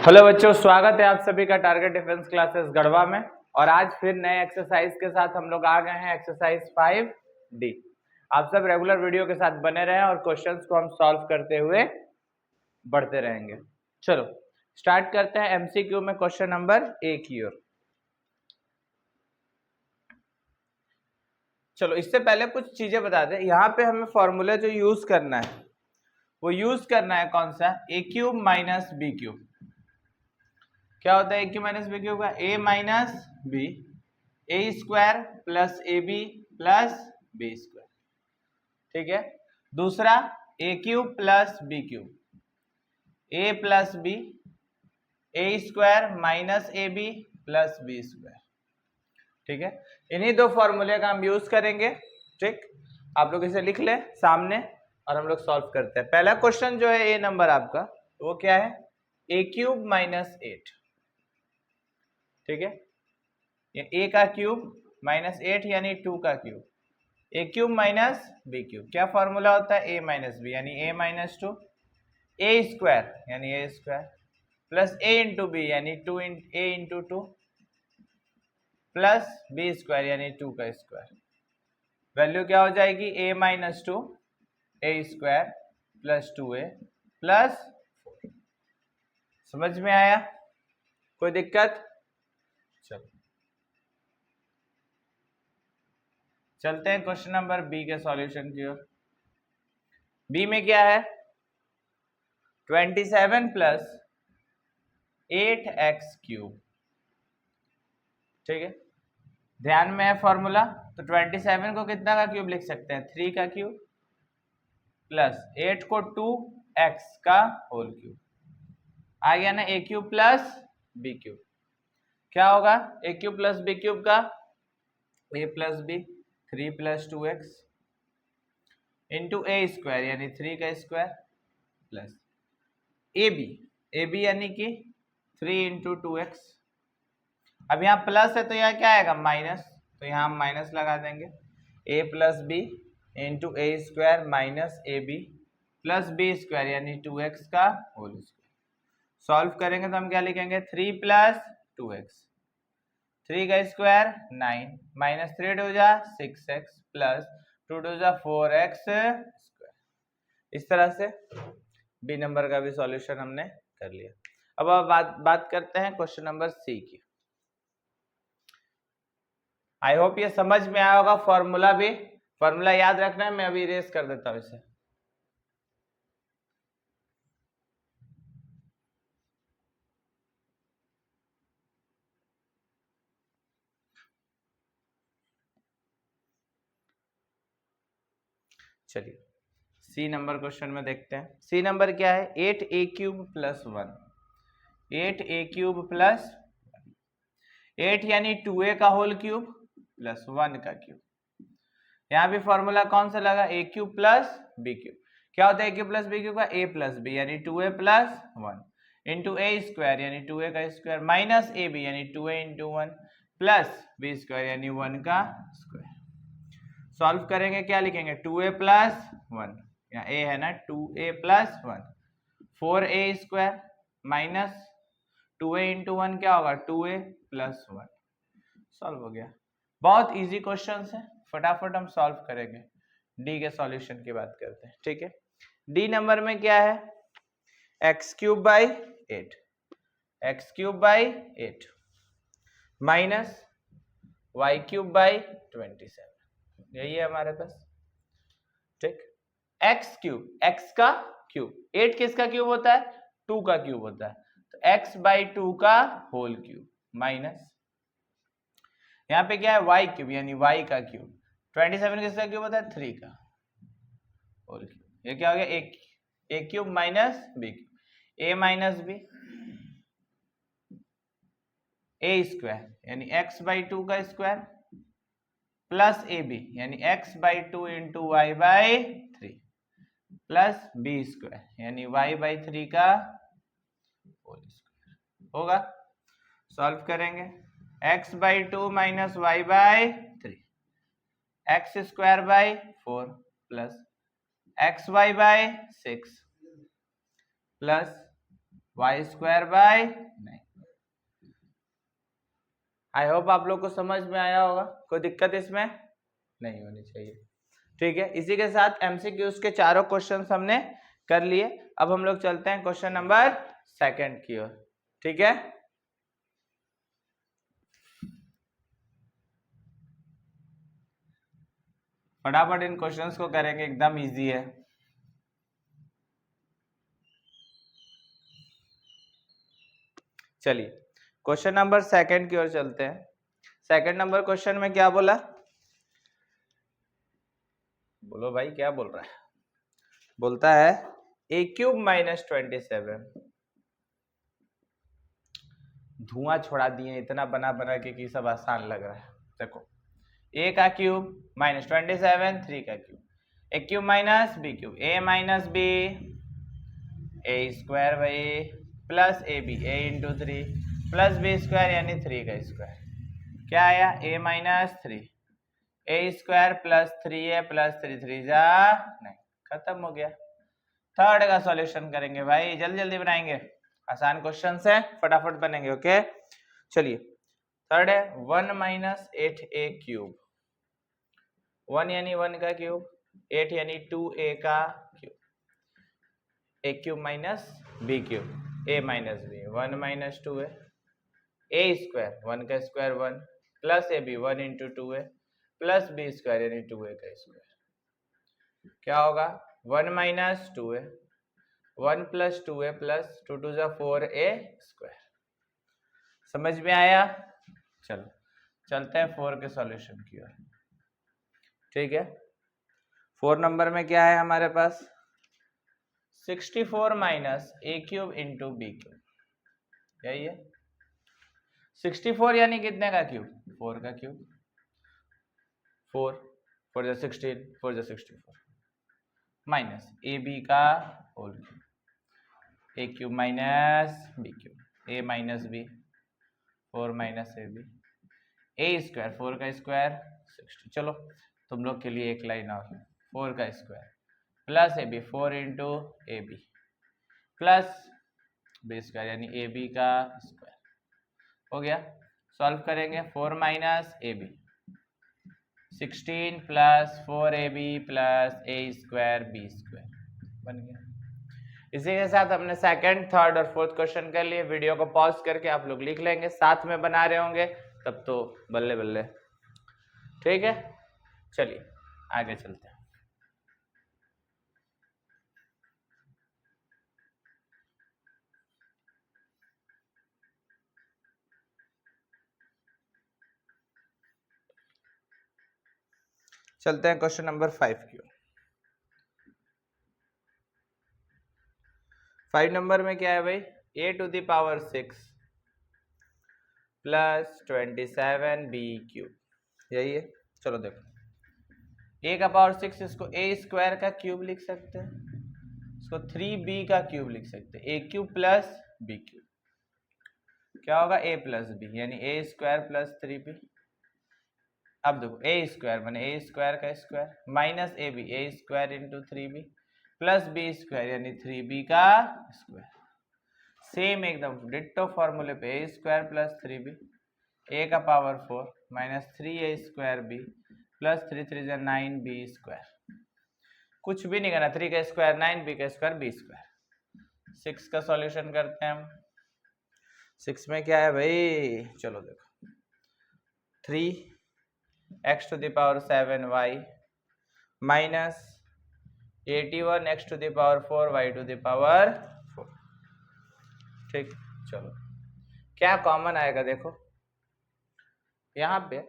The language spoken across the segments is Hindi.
हेलो बच्चों, स्वागत है आप सभी का टारगेट डिफेंस क्लासेस गढ़वा में। और आज फिर नए एक्सरसाइज के साथ हम लोग आ गए हैं, एक्सरसाइज 5D। आप सब रेगुलर वीडियो के साथ बने रहें और क्वेश्चंस को हम सॉल्व करते हुए बढ़ते रहेंगे। चलो स्टार्ट करते हैं एमसीक्यू में क्वेश्चन नंबर 1 की ओर। चलो इससे पहले कुछ चीजें बता दें। यहाँ पे हमें फॉर्मूला जो यूज करना है वो यूज करना है कौन सा, A cube minus B cube. क्या होता है ए क्यूब माइनस बी क्यूब का, A minus B A square plus A B plus B square. ठीक है। दूसरा A cube plus B cube A plus B A square minus A B plus B square. ठीक है, इन्हीं दो फॉर्मूले का हम यूज करेंगे। ठीक, आप लोग इसे लिख ले सामने और हम लोग सॉल्व करते हैं। पहला क्वेश्चन जो है ए नंबर आपका, वो क्या है, ए क्यूब माइनस 8। ठीक है, ये ए का क्यूब माइनस 8 यानी 2 का cube, a cube minus B cube. क्या फॉर्मूला होता है, ए माइनस बी यानी ए माइनस 2, ए स्क्वायर यानी a square plus A into B यानी ए इंटू 2 प्लस बी स्क्वायर यानी 2 का स्क्वायर। वैल्यू क्या हो जाएगी, ए माइनस 2 ए स्क्वायर प्लस 2a प्लस 4। समझ में आया, कोई दिक्कत? चलो चलते हैं क्वेश्चन नंबर बी के सॉल्यूशन की ओर। बी में क्या है, 27 प्लस 8x क्यूब। ठीक है, ध्यान में है फॉर्मूला, तो 27 को कितना का क्यूब लिख सकते हैं, 3 का क्यूब प्लस 8 को 2x का होल क्यूब। आ गया ना A cube plus B cube. क्या होगा A cube plus B cube का, A plus B 3 plus 2x into A square यानी 3 का स्क्वायर प्लस ए बी यानी कि 3 इंटू 2x। अब यहाँ प्लस है तो यहाँ क्या आएगा, माइनस, तो यहाँ हम माइनस लगा देंगे। A plus B into A square minus A B plus B square यानी 2x का होल स्क्वायर। सॉल्व करेंगे तो हम क्या लिखेंगे, 3 प्लस 2x, 3 का स्क्वायर 9 माइनस 3 टू जा 6x प्लस 2 टू जा 4x स्क्वायर। इस तरह से बी नंबर का भी सॉल्यूशन हमने कर लिया। अब बात करते हैं क्वेश्चन नंबर सी की। आई होप ये समझ में आया होगा। फॉर्मूला याद रखना है, मैं अभी इरेज कर देता हूं इसे। चलिए सी नंबर क्वेश्चन में देखते हैं। सी नंबर क्या है, 8a cube plus 1, 8a cube plus 8 यानी 2a का होल क्यूब प्लस 1 का क्यूब। यहाँ भी फॉर्मूला कौन सा लगा, ए क्यूब प्लस बी क्यूब। क्या होता है ए क्यूब प्लस बी क्यूब का, ए प्लस बी यानी 2a प्लस 1 इंटू ए स्क्वायर यानी 2a का स्क्वायर माइनस ए बी यानी 2a into 1 plus B square यानी 1 का स्क्वायर। सॉल्व करेंगे, क्या लिखेंगे, 2a प्लस 1, यहाँ a है ना, 2a plus 1 4a square minus 2a into 1 क्या होगा, 2a प्लस 1। सॉल्व हो गया। बहुत इजी क्वेश्चन है, फटाफट हम सॉल्व करेंगे। डी के सॉल्यूशन की बात करते हैं। ठीक है, डी नंबर में क्या है, x cube by 8, x cube by 8 minus y cube by 27, यही है हमारे पास। ठीक, एक्स क्यूब, एक्स का क्यूब, 8 किसका क्यूब होता है, 2 का क्यूब होता है, तो x बाई 2 का होल क्यूब माइनस यहाँ पे क्या है, वाई क्यूब यानी y का क्यूब, 27 किसका क्यूब होता है, 3 का होल क्यूब। ये क्या हो गया, a cube minus B cube, a minus B A square यानी x बाई 2 का स्क्वायर प्लस ए बी यानी x by 2 into y by 3 plus B square यानी y बाई 3 का होल स्क्वायर होगा। सॉल्व करेंगे, x by 2 minus y by 3 x square by 4 plus x y by 6 plus y square by 9। I hope आप लोग को समझ में आया होगा, कोई दिक्कत इसमें नहीं होनी चाहिए। ठीक है, इसी के साथ एमसीक्यूज के चारों क्वेश्चंस हमने कर लिए। अब हम लोग चलते हैं क्वेश्चन नंबर 2 की ओर। ठीक है, फटाफट इन क्वेश्चंस को करेंगे, एकदम इजी है। चलिए क्वेश्चन नंबर 2 की ओर चलते हैं। 2 नंबर क्वेश्चन में क्या बोला, बोलो भाई क्या बोल रहा है। बोलता है a क्यूब माइनस 27। धुआं छोड़ा दिए, इतना बना बना के सब आसान लग रहा है। देखो a का क्यूब माइनस 27, 3 का cube, a cube minus b cube, a minus b a square भाई plus A B a into 3 plus b square यानी 3 का स्क्वायर। क्या आया, a माइनस 3 a square plus 3a plus 3 3 जा 9, खत्म हो गया। थर्ड का सॉल्यूशन करेंगे भाई, जल्दी जल्दी बनाएंगे, आसान क्वेश्चन है, फटाफट बनेंगे। ओके चलिए, थर्ड है 1 माइनस 8a क्यूब। 1 यानी 1 का क्यूब, 8 यानी 2a का cube, a cube minus b cube, a minus b 1 minus 2a, a square 1 का square 1 plus ab 1 into 2a plus b square यानी 2a का स्क्वायर। क्या होगा, 1 minus 2a, 1 plus 2a plus 2 2 4a square. समझ में आया। चलो चलते हैं 4 के सॉल्यूशन की ओर। ठीक है, 4 नंबर में क्या है हमारे पास, 64 माइनस ए क्यूब इंटू बी क्यूब, यही है। 64 यानी कितने का क्यूब, 4 का क्यूब, 4 4 जा 16 4 जा 64 माइनस ए बी का whole cube, a cube minus B cube, a minus b 4 minus A b, A square 4 का स्क्वायर 60। चलो तुम लोग के लिए एक लाइन और, 4 का square plus A b 4 into a B plus B square यानी ए बी का स्क्वायर। हो गया, सॉल्व करेंगे, 4 minus A b 16 plus 4 a B plus a square b square बन गया। इसी के साथ हमने सेकंड, थर्ड और फोर्थ क्वेश्चन कर लिए। वीडियो को पॉज करके आप लोग लिख लेंगे, साथ में बना रहे होंगे तब तो बल्ले बल्ले। ठीक है, चलिए आगे चलते हैं। चलते हैं क्वेश्चन नंबर 5 की। 5 नंबर में क्या है भाई, a to the power 6 plus 27 b cube, यही है। चलो देखो, a का पावर 6, इसको a स्क्वायर का क्यूब लिख सकते हैं, इसको 3b का क्यूब लिख सकते हैं, a cube plus b cube. क्या होगा, a प्लस b यानी a स्क्वायर प्लस 3b। अब देखो a स्क्वायर बने a स्क्वायर का स्क्वायर माइनस ए बी ए square into 3b plus B square यानी 3b का स्क्वायर। सेम एकदम डिट्टो फॉर्मूले पे a square plus 3b, a का power 4 minus 3a square b plus 3 3 9b square. कुछ भी नहीं करना, 3 का स्क्वायर 9b का स्क्वायर b स्क्वायर। 6 का सॉल्यूशन करते हैं हम। 6 में क्या है भाई, चलो देखो, 3x to the power 7y minus 81x to the power 4y to the power 4। ठीक, चलो क्या कॉमन आएगा, देखो यहाँ पे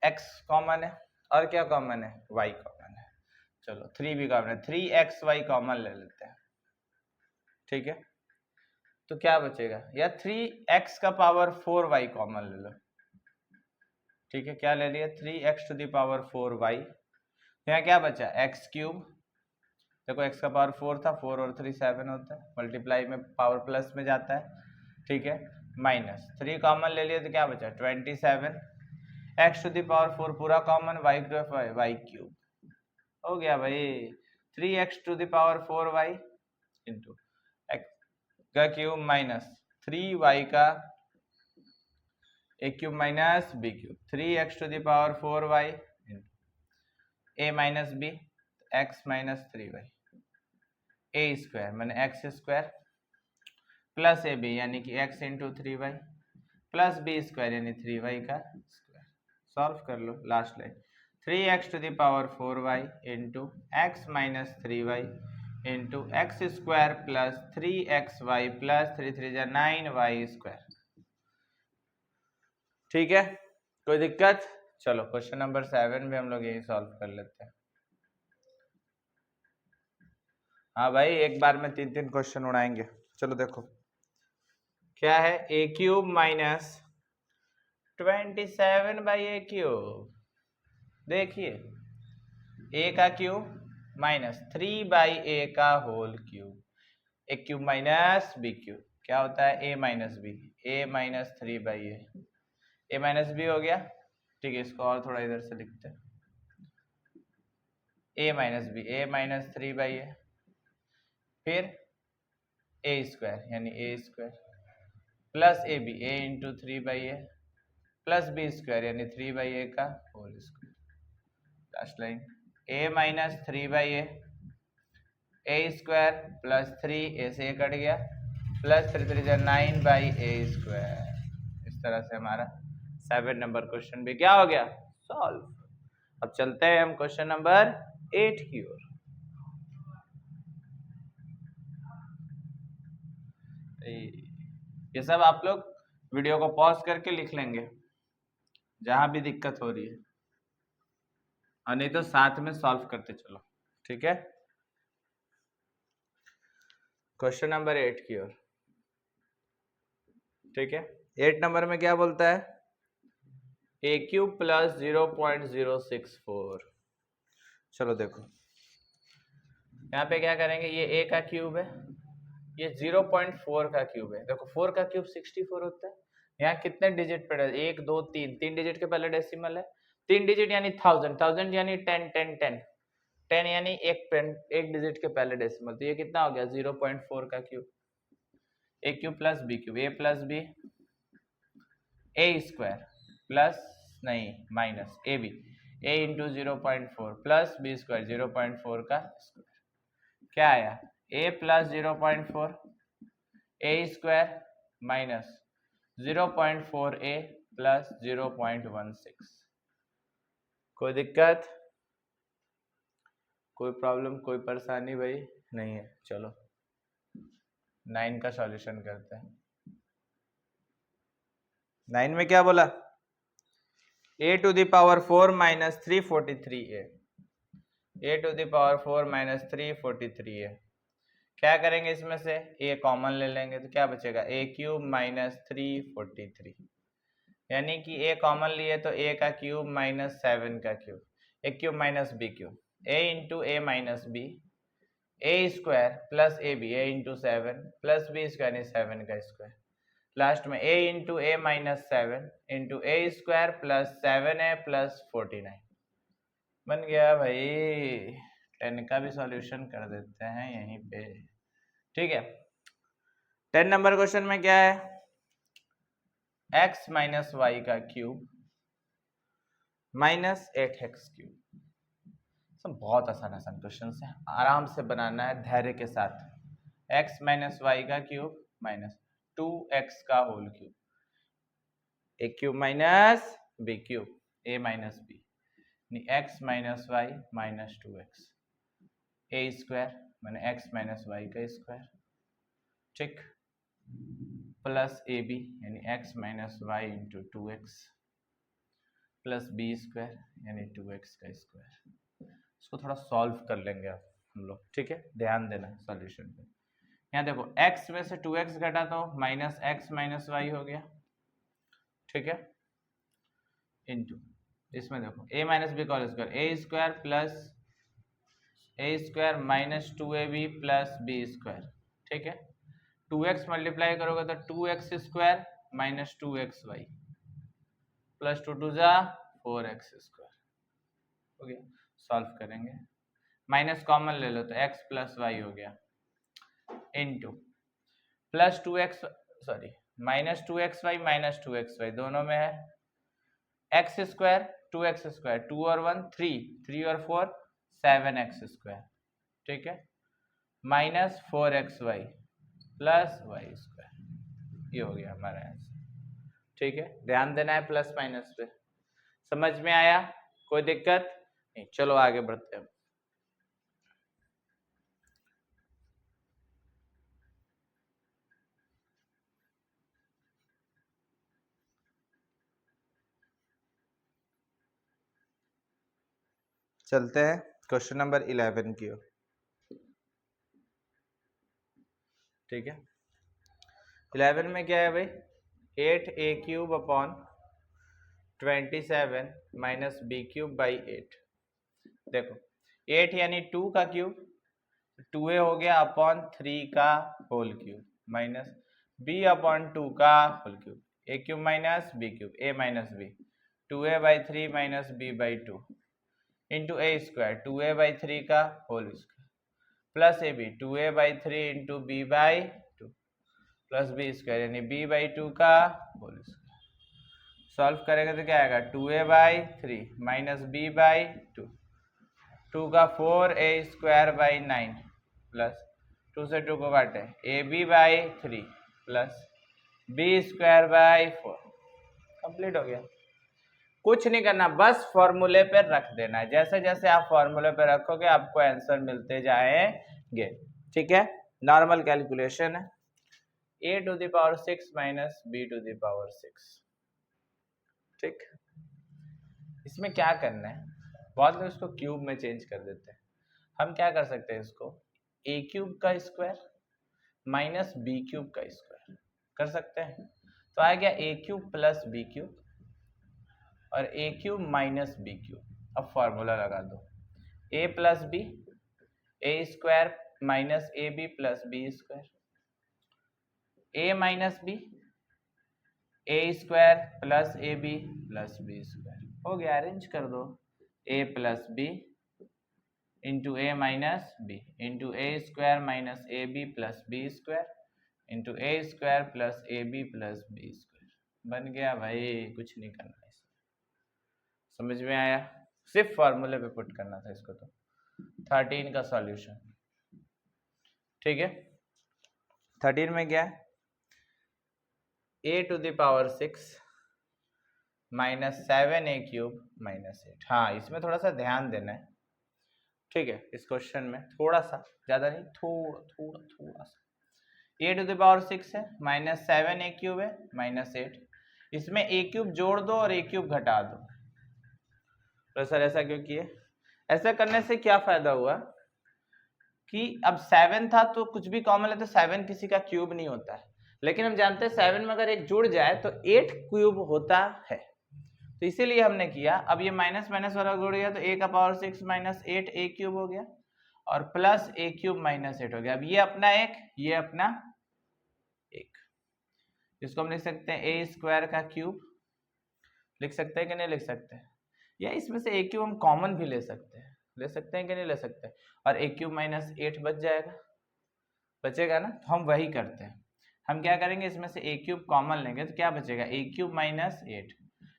x कॉमन है और क्या कॉमन है, y कॉमन है। चलो 3 भी कॉमन है, 3xy कॉमन ले लेते हैं। ठीक है, तो क्या बचेगा, या 3x का पावर 4y कॉमन ले लो। ठीक है, क्या ले लिया, 3x to the power 4y, यहाँ क्या बचा, x क्यूब। देखो x का पावर 4 था, 4 और 3 7 होता है, मल्टीप्लाई में पावर प्लस में जाता है। ठीक है, माइनस 3 कॉमन ले लिया तो क्या बचा 27, x टू द पावर 4 पूरा कॉमन, y क्यूब हो गया भाई, 3x to the power 4y into का क्यूब माइनस 3y का a cube minus B cube 3x to the power 4y a minus b x minus 3y a square मैंने एक्स स्क्वायर प्लस ए बी यानी कि x into 3y plus B square यानी 3y का स्क्वायर। सॉल्व कर लो last line 3x to the power 4y into x minus 3y into x square plus 3xy plus 3 3 9y square. ठीक है, कोई दिक्कत? चलो क्वेश्चन नंबर 7 भी हम लोग यही सॉल्व कर लेते हैं। हाँ भाई, एक बार में 3 क्वेश्चन उड़ाएंगे। चलो देखो क्या है, ए cube minus 27 by a cube. देखिए ए का क्यूब माइनस 3 बाई ए का whole cube, a cube minus B cube क्या होता है, a minus B, a minus 3 by a minus b हो गया। ठीक है, इसको और थोड़ा इधर से लिखते हैं, a minus B, a minus 3 by a, फिर ए स्क्वायर यानी a square plus A b, a into 3 by a plus B square यानी 3 बाई ए का whole square. Last line a minus 3 by a square plus 3 a से कट गया प्लस 3 3 9 बाई ए स्क्वायर। इस तरह से हमारा 7 नंबर क्वेश्चन भी क्या हो गया, सॉल्व। अब चलते हैं हम क्वेश्चन नंबर 8 की ओर। ये सब आप लोग वीडियो को पॉज करके लिख लेंगे जहां भी दिक्कत हो रही है, और नहीं तो साथ में सॉल्व करते चलो। ठीक है, क्वेश्चन नंबर 8 की ओर। ठीक है, 8 नंबर में क्या बोलता है, ए क्यूब प्लस 0.064। चलो देखो यहाँ पे क्या करेंगे, ये ए का क्यूब है, ये 0.4 का क्यूब है। देखो 4 का क्यूब 64 होता है। यहाँ कितने डिजिट पे, 1 2 3, 3 डिजिट के पहले डेसिमल है, 3 डिजिट यानी 1000, 1000 यानी 10 10 10 10 यानी एक डिजिट के पहले डेसिमल। तो ये कितना हो गया, 0.4 का cube, a cube plus B cube, A plus B A square plus नहीं minus A b, a into 0.4 plus B square 0.4 का स्क्वायर। क्या आया, a plus 0.4 a square minus 0.4 a plus 0.16। कोई दिक्कत, कोई प्रॉब्लम, कोई परेशानी भाई नहीं है। चलो 9 का सॉल्यूशन करते हैं। 9 में क्या बोला, a to the power 4 minus 343 a to the power 4 minus 343 a. क्या करेंगे, इसमें से ए कॉमन ले लेंगे तो क्या बचेगा, ए क्यूब माइनस 343 यानी कि ए कॉमन लिए तो ए का क्यूब माइनस 7 का cube, a cube minus B cube, a into a minus B, A square plus A b, a into 7 plus B square 7 का स्क्वायर। लास्ट में a into a minus 7 into A square plus 7a plus 49 बन गया भाई। 10 का भी सॉल्यूशन कर देते हैं यहीं पे। ठीक है, 10 नंबर क्वेश्चन में क्या है, x माइनस वाई का क्यूब माइनस 8x क्यूब। सब बहुत आसान आसान क्वेश्चन है, आराम से बनाना है धैर्य के साथ। x माइनस वाई का क्यूब माइनस 2x का whole cube, a cube minus B cube, a minus b, x minus y minus 2x, a square मैंने x माइनस वाई का स्क्वायर, ठीक, प्लस ए बी यानी x minus y into 2x plus B square यानी 2x का स्क्वायर। इसको थोड़ा सॉल्व कर लेंगे अब हम लोग। ठीक है, ध्यान देना सॉल्यूशन पे। यहाँ देखो x में से 2x घटा तो माइनस x माइनस वाई हो गया। ठीक है, इंटू इसमें देखो a माइनस बी का square, a square plus a square minus 2ab plus B square. ठीक है, 2x मल्टीप्लाई करोगे तो 2x square minus 2xy plus 2 2 जा 4x स्क्वायर हो गया। सॉल्व करेंगे, माइनस कॉमन ले लो तो x प्लस वाई हो गया, into plus 2x sorry minus 2xy minus 2xy दोनों में है, एक्स स्क्वायर 2x स्क्वायर 2 और 1 3 3 और 4 7x स्क्वायर, ठीक है, minus 4xy plus y square, ये हो गया हमारा आंसर, ठीक है। ध्यान देना है प्लस माइनस पे। समझ में आया? कोई दिक्कत नहीं, चलो आगे बढ़ते हैं। चलते हैं क्वेश्चन नंबर 11 की ओर, ठीक है। 11 में क्या है भाई, 8a³ upon 27 minus b³ by 8। देखो 8 यानी 2 का क्यूब, 2a हो गया अपॉन 3 का whole cube minus b upon 2 का whole cube, a³ minus b³ a minus b, 2a by 3 minus b by 2 into a square 2a by 3 का whole square plus ab 2a by 3 into b by 2 plus b square यानी b बाई 2 का होल स्क्वायर। सॉल्व करेंगे तो क्या आएगा, 2a by 3 minus b by 2, 2 का 4a स्क्वायर बाई 9 प्लस 2 से 2 को काटे ab by 3 plus b square by 4। Complete हो गया, कुछ नहीं करना, बस फॉर्मूले पे रख देना है। जैसे जैसे आप फॉर्मूले पे रखोगे आपको आंसर मिलते जाएंगे, ठीक है। नॉर्मल कैलकुलेशन है, a to the power 6 minus b to the power 6, ठीक। इसमें क्या करना है, बहुत लोग इसको क्यूब में चेंज कर देते हैं। हम क्या कर सकते हैं, इसको a³ का स्क्वायर माइनस b³ का स्क्वायर कर सकते हैं, तो आ गया a³ प्लस b³ और a³ माइनस b³। अब फॉर्मूला लगा दो, a plus B A square minus A B plus B square, a minus B A square plus A B plus B square. हो गया, अरेंज कर दो, a plus B into a minus b into A square minus A B plus B square into A square plus A B plus B square. बन गया भाई, कुछ नहीं करना है। समझ में आया? सिर्फ फॉर्मूले पे पुट करना था इसको। तो 13 का सॉल्यूशन, ठीक है। 13 में क्या है, a to the power 6 minus 7a³ minus 8। हाँ, इसमें थोड़ा सा ध्यान देना है, ठीक है। इस क्वेश्चन में थोड़ा सा, ज्यादा नहीं, थोड़ा सा। a टू द पावर 6 है माइनस 7a³ है माइनस 8, इसमें a³ जोड़ दो और a³ घटा दो। तो सर ऐसा क्यों किए? ऐसा करने से क्या फायदा हुआ कि अब 7 था तो कुछ भी कॉमन है तो 7 किसी का क्यूब नहीं होता है, लेकिन हम जानते हैं 7 में अगर एक जुड़ जाए तो 8 क्यूब होता है, तो इसीलिए हमने किया। अब ये माइनस माइनस वाला जुड़ गया तो a का पावर 6 माइनस 8 a³ हो गया और प्लस a³ माइनस 8 हो गया। अब ये अपना एक, ये अपना एक, इसको हम लिख सकते हैं a स्क्वायर का क्यूब, लिख सकते हैं कि नहीं लिख सकते? या इसमें से a³ हम कॉमन भी ले सकते हैं, कि नहीं ले सकते? और a³ माइनस 8 बच जाएगा, बचेगा ना। तो हम वही करते हैं, हम क्या करेंगे, इसमें से a³ कॉमन लेंगे तो क्या बचेगा, a³ माइनस 8,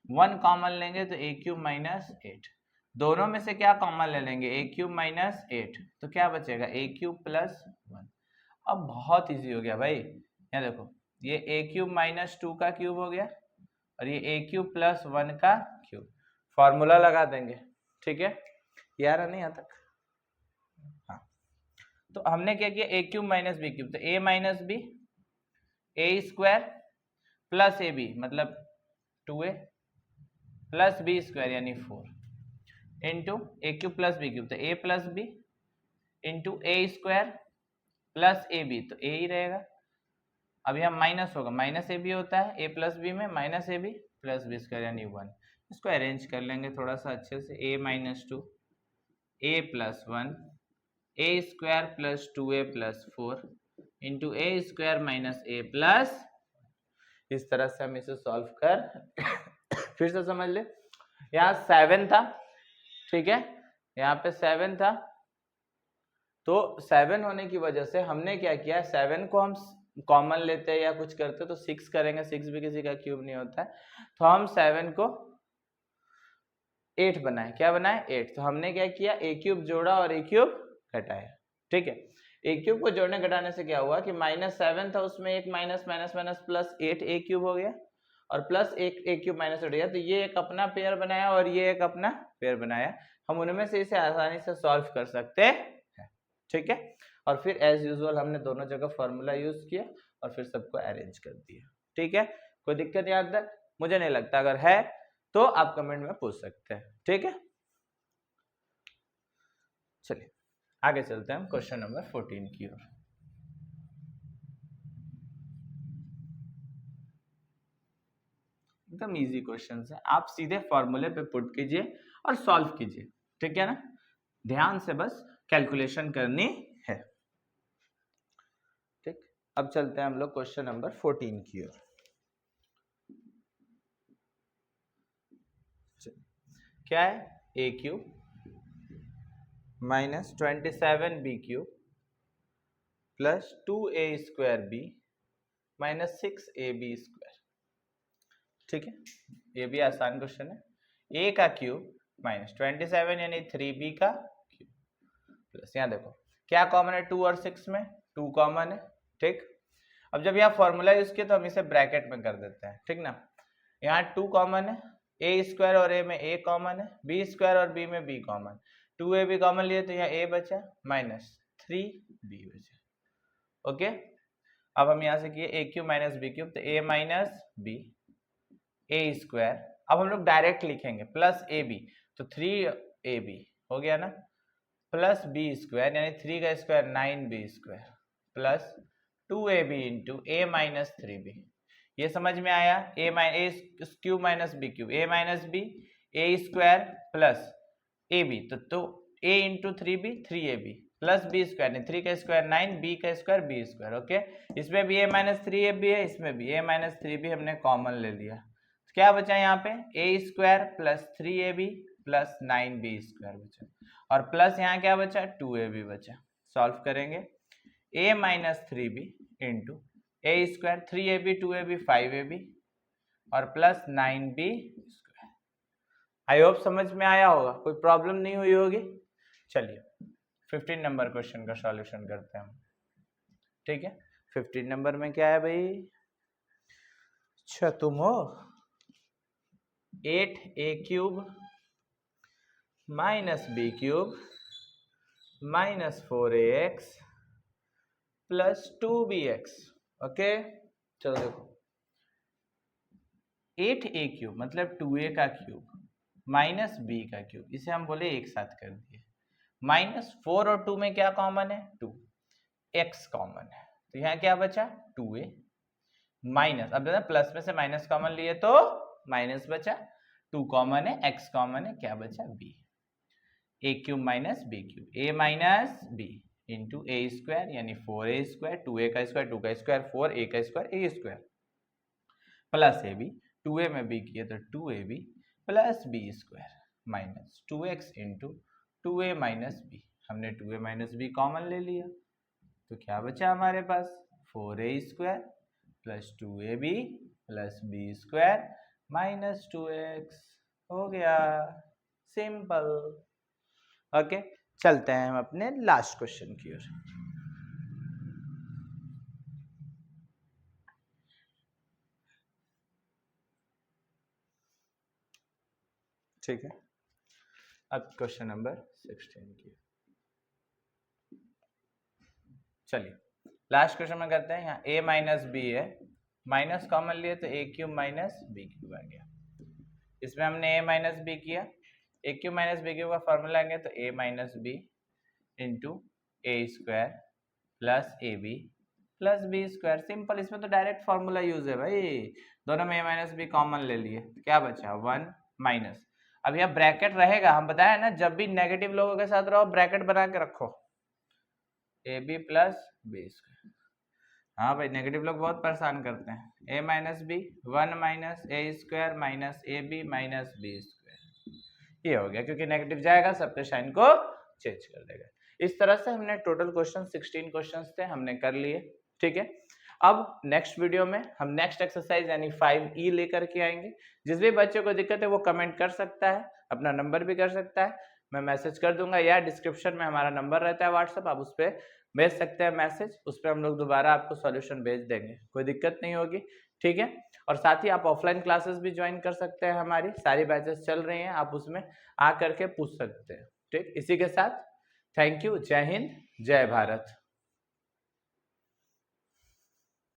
1 कॉमन लेंगे तो a³ माइनस 8, दोनों में से क्या कॉमन ले लेंगे, a³ माइनस 8, तो क्या बचेगा a³ प्लस 1। अब बहुत इजी हो गया भाई, यहाँ देखो, ये a³ माइनस 2 का क्यूब हो गया और ये a³ प्लस 1 का क्यूब, फॉर्मूला लगा देंगे, ठीक है। यार नहीं यहाँ तक? हाँ, तो हमने क्या किया, a³ माइनस b³, तो a minus B A square plus A b मतलब 2a प्लस बी स्क्वायर यानी 4 इंटू a³ प्लस b³ तो a plus B into A square plus A b तो a ही रहेगा। अब यहाँ माइनस होगा, माइनस ए बी होता है a प्लस बी में, minus A B plus B square यानी 1। इसको अरेंज कर लेंगे थोड़ा सा अच्छे से, a minus 2 a plus 1 a square plus 2a plus 4 into A square minus A plus, इस तरह से हम इसे सॉल्व कर फिर से समझ ले, यहाँ 7 था, ठीक है, यहाँ पे 7 था, तो 7 होने की वजह से हमने क्या किया, 7 को हम कॉमन लेते हैं या कुछ करते तो 6 करेंगे, 6 भी किसी का क्यूब नहीं होता है। तो हम 7 को 8 बनाए, क्या बनाए 8। तो हमने क्या किया, ए क्यूब जोड़ा और ए क्यूब घटाया, ठीक है। ए क्यूब को जोड़ने घटाने से क्या हुआ कि -7 था, उसमें एक माइनस माइनस माइनस प्लस 8 ए क्यूब हो गया और प्लस एक ए क्यूब माइनस हो गया। तो ये एक अपना पेयर बनाया और ये एक अपना पेयर बनाया। हम उनमें से इसे आसानी से सॉल्व कर सकते हैं, ठीक है। और फिर एज यूजुअल हमने दोनों जगह फॉर्मूला यूज किया और फिर सबको अरेंज कर दिया, ठीक है। कोई दिक्कत याद है? मुझे नहीं लगता, अगर है तो आप कमेंट में पूछ सकते हैं, ठीक है। चलिए आगे चलते हैं हम क्वेश्चन नंबर 14 की ओर। एकदम इजी क्वेश्चन है, आप सीधे फॉर्मूले पे पुट कीजिए और सॉल्व कीजिए, ठीक है ना। ध्यान से बस कैलकुलेशन करनी है, ठीक। अब चलते हैं हम लोग क्वेश्चन नंबर 14 की ओर। क्या है, ए cube minus 27 b cube plus 2a square b minus 6ab square, ठीक है। ये भी आसान क्वेश्चन है। a का क्यूब माइनस 27 यानी 3b का क्यूब प्लस, यहाँ देखो क्या कॉमन है, 2 और 6 में 2 कॉमन है, ठीक। अब जब यहाँ फॉर्मूला यूज किया तो हम इसे ब्रैकेट में कर देते हैं, ठीक ना। यहाँ 2 कॉमन है, ए स्क्वायर और ए में ए कॉमन है, बी स्क्वायर और बी में बी कॉमन, 2a भी कॉमन लिए तो यहाँ a बचा माइनस 3b बचा, ओके। अब हम यहाँ से किए a cube minus B cube, तो a minus B A square. अब हम लोग डायरेक्ट लिखेंगे प्लस ए बी, तो 3ab हो गया ना, प्लस बी स्क्वायर यानी 3 का square 9b square plus 2ab into a minus 3b। ये समझ में आया, a cube minus B cube, a minus B A square plus A b, तो a into 3b 3ab plus B square यानी 3 का स्क्वायर 9, बी का स्क्वायर बी स्क्वायर, ओके। इसमें भी ए माइनस 3ab है, इसमें भी ए माइनस 3b हमने कॉमन ले लिया। तो क्या बचा यहाँ पे, a square plus 3ab plus 9b square बचा और प्लस यहाँ क्या बचा 2ab बचा। सॉल्व करेंगे, a minus 3b into A square 3ab 2ab 5ab और plus 9b square. I hope समझ में आया होगा, कोई प्रॉब्लम नहीं हुई होगी। चलिए 15 नंबर क्वेश्चन का सॉल्यूशन करते हैं हम, ठीक है। 15 नंबर में क्या है भाई, अच्छा तुम हो 8a cube minus B cube minus 4ax plus 2bx, okay. चलो देखो 8a क्यूब मतलब 2a का क्यूब माइनस b का क्यूब, इसे हम बोले एक साथ कर दिए। माइनस 4 और 2 में क्या कॉमन है, 2, x कॉमन है, तो यहाँ क्या बचा 2a माइनस, अब देखना प्लस में से माइनस कॉमन लिए तो माइनस बचा, 2 कॉमन है, x कॉमन है, क्या बचा b। A cube minus B cube, a minus b into A square यानी 4a स्क्वायर, 2a का स्क्वायर 2 का स्क्वायर 4, a का square a square plus A b, 2a में b किए तो 2ab plus b square minus 2x into 2a minus b। हमने 2a माइनस b कॉमन ले लिया तो क्या बचा हमारे पास 4a square plus 2ab plus b square minus 2x, हो गया सिंपल, ओके। चलते हैं हम अपने लास्ट क्वेश्चन की ओर। ठीक है, अब क्वेश्चन नंबर 16 की। चलिए लास्ट क्वेश्चन में करते हैं। यहाँ a माइनस बी है, माइनस कॉमन लिए तो a cube minus B cube आ गया। इसमें हमने a माइनस बी किया, a cube minus B cube का फॉर्मूला आएंगे तो a minus b into A square plus A B plus B square, simple. इसमें तो डायरेक्ट फॉर्मूला यूज है भाई, दोनों में a माइनस बी कॉमन ले लिए तो क्या बचा 1 माइनस। अब यह ब्रैकेट रहेगा, हम बताया ना जब भी नेगेटिव लोगों के साथ रहो ब्रैकेट बना के रखो, a B plus B square. हाँ भाई नेगेटिव लोग बहुत परेशान करते हैं, a minus b 1 minus a square minus A b minus b square, ये हो गया क्योंकि नेगेटिव जाएगा सबके साइन को चेंज कर देगा। इस तरह से हमने टोटल क्वेश्चन 16 क्वेश्चंस थे, हमने कर लिए, ठीक है। अब नेक्स्ट वीडियो में हम नेक्स्ट एक्सरसाइज यानी 5E लेकर के आएंगे। जिस भी बच्चे को दिक्कत है वो कमेंट कर सकता है, अपना नंबर भी कर सकता है, मैं मैसेज कर दूंगा, या डिस्क्रिप्शन में हमारा नंबर रहता है व्हाट्सएप, आप उस पर भेज सकते हैं मैसेज, उस पर हम लोग दोबारा आपको सॉल्यूशन भेज देंगे, कोई दिक्कत नहीं होगी, ठीक है। और साथ ही आप ऑफलाइन क्लासेस भी ज्वाइन कर सकते हैं, हमारी सारी बैचेस चल रही हैं, आप उसमें आ करके पूछ सकते हैं, ठीक। इसी के साथ थैंक यू, जय हिंद, जय भारत।